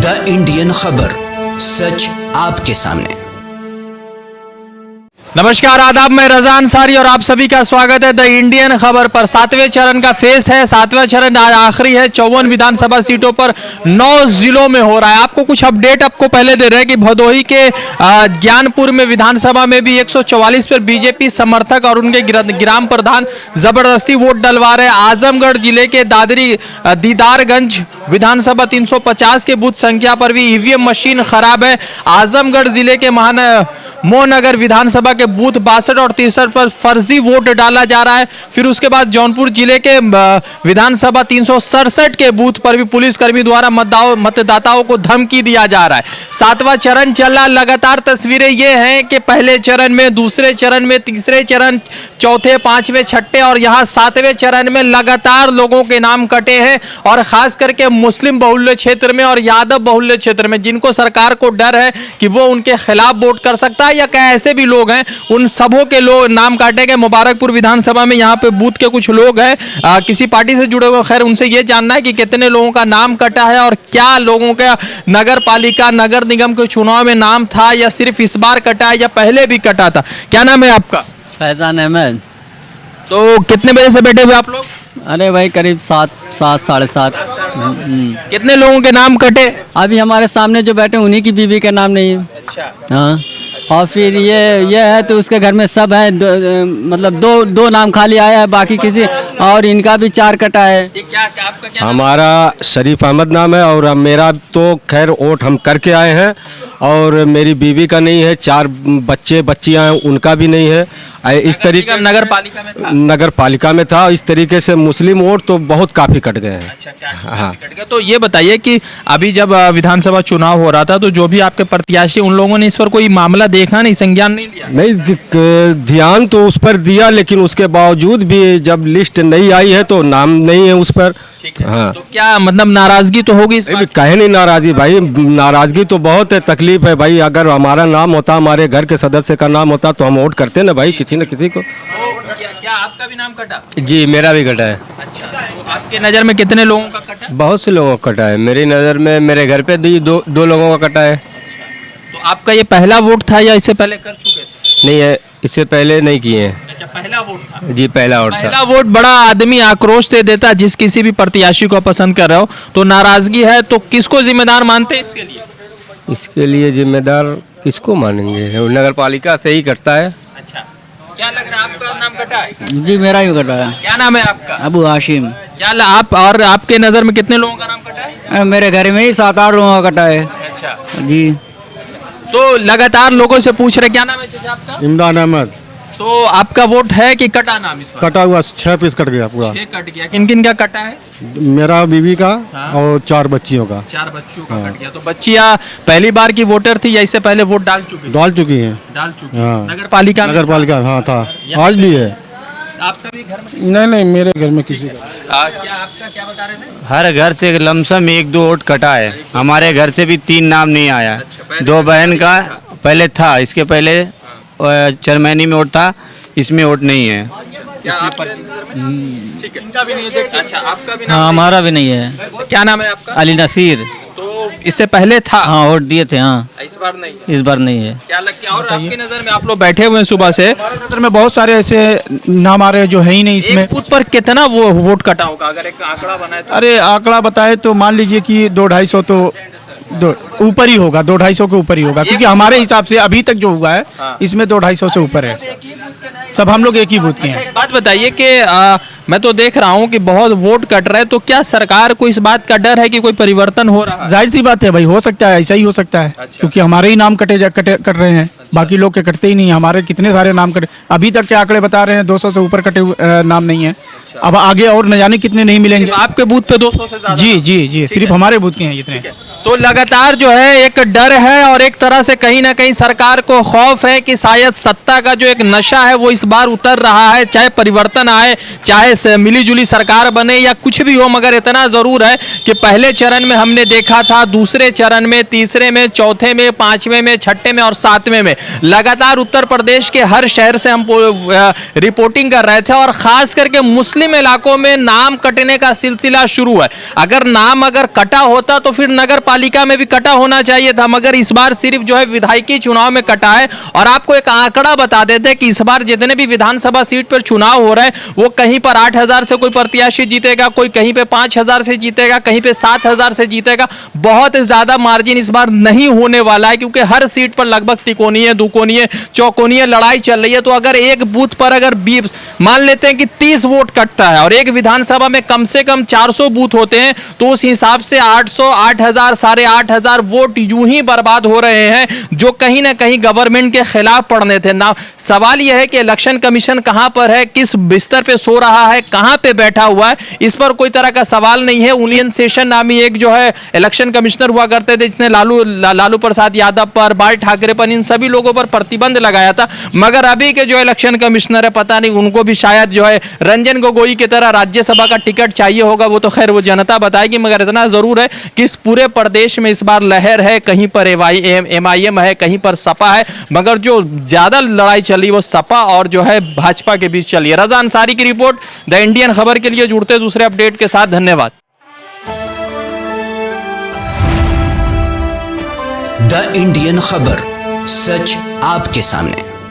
The Indian खबर, सच आपके सामने। नमस्कार, आदाब, मैं रजा अंसारी और आप सभी का स्वागत है द इंडियन खबर पर। 7वें चरण का फेस है, 7वां चरण आखिरी है। 54 विधानसभा सीटों पर 9 जिलों में हो रहा है। आपको कुछ अपडेट आपको पहले दे रहे हैं कि भदोही के ज्ञानपुर में विधानसभा में भी 144 पर बीजेपी समर्थक और उनके ग्राम प्रधान जबरदस्ती वोट डलवा रहे। आजमगढ़ जिले के दीदारगंज विधानसभा 350 के बूथ संख्या पर भी ईवीएम मशीन खराब है। आजमगढ़ जिले के मोहनगर विधानसभा के बूथ 62 और 63 पर फर्जी वोट डाला जा रहा है। फिर उसके बाद जौनपुर जिले के विधानसभा 367 के बूथ पर भी पुलिसकर्मी द्वारा मतदाताओं को धमकी दिया जा रहा है। 7वां चरण चल रहा। लगातार तस्वीरें ये हैं कि पहले चरण में, दूसरे चरण में, तीसरे चरण, चौथे, पांचवें, छठे और यहाँ 7वें चरण में लगातार लोगों के नाम कटे हैं। और खास करके मुस्लिम बहुल्य क्षेत्र में और यादव बहुल्य क्षेत्र में, जिनको सरकार को डर है कि वो उनके खिलाफ वोट कर सकता है या क्या ऐसे भी लोग हैं, उन सबों के लोग नाम काटे गए। मुबारकपुर विधानसभा में यहाँ पे बूथ के कुछ लोग हैं किसी पार्टी से जुड़े हुए, खैर उनसे ये जानना है कि कितने लोगों का नाम कटा है और क्या लोगों का नगर पालिका, नगर निगम के चुनाव में नाम था या सिर्फ इस बार कटा है या पहले भी कटा था। क्या नाम है आपका? फैजान अहमद। तो कितने बजे से बैठे हुए आप लोग? अरे भाई करीब 7 साढ़े 7। कितने लोगों के नाम कटे? अभी हमारे सामने जो बैठे उन्हीं की बीवी का नाम नहीं है। अच्छा। हाँ, और फिर ये है तो उसके घर में सब है, मतलब दो नाम खाली आया है, बाकी किसी और इनका भी 4 कटा है। आपका क्या? हमारा शरीफ अहमद नाम है और मेरा तो खैर वोट हम करके आए हैं और मेरी बीवी का नहीं है, 4 बच्चे बच्चियां हैं उनका भी नहीं है। इस तरीके नगर पालिका में था। नगर पालिका में था। इस तरीके से मुस्लिम वोट तो बहुत काफ़ी कट गए हैं। अच्छा, हाँ कट गए। तो ये बताइए कि अभी जब विधानसभा चुनाव हो रहा था तो जो भी आपके प्रत्याशी, उन लोगों ने इस पर कोई मामला देखा नहीं, संज्ञान नहीं लिया? नहीं, ध्यान तो उस पर दिया, लेकिन उसके बावजूद भी जब लिस्ट नहीं आई है तो नाम नहीं है उस पर। ठीक है। हाँ, तो क्या मतलब नाराजगी तो होगी इस बात? कहे नहीं नाराजगी भाई, नाराजगी तो बहुत है, तकलीफ है भाई। अगर हमारा नाम होता, हमारे घर के सदस्य का नाम होता तो हम वोट करते ना भाई, किसी न किसी को। क्या आपका भी नाम कटा? जी, मेरा भी कटा है। अच्छा, तो आपके नज़र में कितने लोगों का कटा? बहुत से लोगों का कटा है। मेरी नज़र में मेरे घर पे दो लोगों का कटा है। तो आपका ये पहला वोट था या इससे पहले कर चुके थे? नहीं है, इससे पहले नहीं किए हैं। अच्छा, पहला वोट था। जी, पहला वोट था। पहला वोट बड़ा आदमी आक्रोश दे देता जिस किसी भी प्रत्याशी को पसंद कर रहे हो, तो नाराजगी है तो किसको जिम्मेदार मानते हैं इसके लिए? इसके लिए जिम्मेदार किसको मानेंगे? नगर पालिका से ही करता है। अच्छा, क्या लग रहा है आपका नाम कटा है? जी, मेरा भी कटा है। क्या नाम है आपका? अबू हाशिम। आप और आपके नज़र में कितने लोगों का नाम कटा है? मेरे घर में ही 7-8 लोगों का कटा है। अच्छा जी। तो लगातार लोगों से पूछ रहे, क्या नाम है चाचा आपका? इमरान अहमद। तो आपका वोट है कि कटा नाम इस बार? कटा हुआ 6 पीस कट गया पूरा। 6 कट गया। किन किन का कटा है? मेरा बीवी का हाँ। और 4 बच्चियों का। 4 बच्चों का कट गया। तो बच्चियां पहली बार की वोटर थी या इससे पहले वोट डाल चुकी? डाल चुकी हैं। डाल चुकी। हाँ। नगर पालिका में? नगर पालिका हाँ था, आज भी है। आपका भी घर में? नहीं, मेरे घर में किसी का। क्या आपका क्या बता रहे थे? हर घर से लमसम 1-2 वोट कटा है। हमारे घर से भी 3 नाम नहीं आया। 2 बहन का पहले था, इसके पहले चरमैनी में वोट था, इसमें वोट नहीं है। क्या आपका ठीक है, इनका भी नहीं है। अच्छा, आपका भी नाम? हाँ, हमारा भी नहीं है। क्या नाम है आपका? अली नसीर। तो इससे पहले था? हाँ, वोट दिए थे। हाँ, इस बार नहीं? इस बार नहीं है। क्या लगता है? और आपकी नजर में, आप लोग बैठे हुए हैं सुबह से, नजर में बहुत सारे ऐसे नाम आ रहे हैं जो है ही नहीं इसमें। एक बूथ पर कितना वो वोट कटा होगा अगर एक आंकड़ा बनाए तो? अरे आंकड़ा बताए तो मान लीजिए कि 200-250 तो ऊपर ही होगा, 200-250 के ऊपर ही होगा, क्योंकि हमारे हिसाब से अभी तक जो हुआ है इसमें 200-250 से ऊपर है। सब हम लोग एक ही बूथ के हैं। बात बताइए कि मैं तो देख रहा हूँ कि बहुत वोट कट रहे हैं, तो क्या सरकार को इस बात का डर है कि कोई परिवर्तन हो रहा है? जाहिर सी बात है भाई, हो सकता है, ऐसा ही हो सकता है। क्योंकि हमारे ही नाम कट रहे हैं, बाकी लोग के कटते ही नहीं। हमारे कितने सारे नाम कटे, अभी तक के आंकड़े बता रहे हैं 200 से ऊपर कटे नाम नहीं है। अब आगे और न जाने कितने नहीं मिलेंगे। आपके बूथ पे 200 से ज्यादा? जी जी जी, सिर्फ हमारे बूथ के हैं इतने। तो लगातार जो है एक डर है और एक तरह से कहीं ना कहीं सरकार को खौफ है कि शायद सत्ता का जो एक नशा है वो इस बार उतर रहा है, चाहे परिवर्तन आए, चाहे मिलीजुली सरकार बने या कुछ भी हो, मगर इतना जरूर है कि पहले चरण में हमने देखा था, दूसरे चरण में, तीसरे में, चौथे में, पांचवें में, छठे में और सातवें में लगातार उत्तर प्रदेश के हर शहर से हम रिपोर्टिंग कर रहे थे और खास करके मुस्लिम इलाकों में नाम कटने का सिलसिला शुरू है। अगर नाम कटा होता तो फिर नगर पालिका में भी कटा होना चाहिए था, मगर इस बार सिर्फ जो है विधायकी चुनाव में कटा है। और आपको एक आंकड़ा बता देते हैं कि इस बार जितने भी विधानसभा सीट पर चुनाव हो रहे हैं, वो कहीं पर 8,000 से कोई प्रत्याशी जीतेगा, कोई कहीं पे 5,000 से जीतेगा, कहीं पे 7,000 से जीतेगा। बहुत ज्यादा मार्जिन इस बार नहीं होने वाला है, क्योंकि हर सीट पर लगभग तिकोनीय, दुकोनीय, चौकोनीय लड़ाई चल रही है। तो अगर एक बूथ पर अगर मान लेते हैं कि 30 वोट कटता है और एक विधानसभा में कम से कम 400 बूथ होते हैं, तो उस हिसाब से 800, 8,000, 8,500 वोट यूं ही बर्बाद हो रहे हैं, जो कहीं ना कहीं गवर्नमेंट के खिलाफ पड़ने थे ना। सवाल यह है कि इलेक्शन कमीशन कहां पर है, किस बिस्तर पे सो रहा है, कहां पे बैठा हुआ है, इस पर कोई तरह का सवाल नहीं है। उलियन सेशन नामी एक जो है इलेक्शन कमिश्नर हुआ करते थे, जिसने लालू प्रसाद यादव पर, बाल ठाकरे पर, इन सभी लोगों पर प्रतिबंध लगाया था। मगर अभी के जो इलेक्शन कमिश्नर है, पता नहीं उनको भी शायद जो है रंजन गोगोई की तरह राज्यसभा का टिकट चाहिए होगा। वो तो खैर वो जनता बताएगी, मगर इतना जरूर है कि इस पूरे प्रदेश में इस बार लहर है। कहीं पर MIM है, कहीं पर सपा है, मगर जो ज्यादा लड़ाई चली वो सपा और जो है भाजपा के बीच चली है। रजा अंसारी की रिपोर्ट, द इंडियन खबर के लिए जुड़ते दूसरे अपडेट के साथ। धन्यवाद। द इंडियन खबर, सच आपके सामने।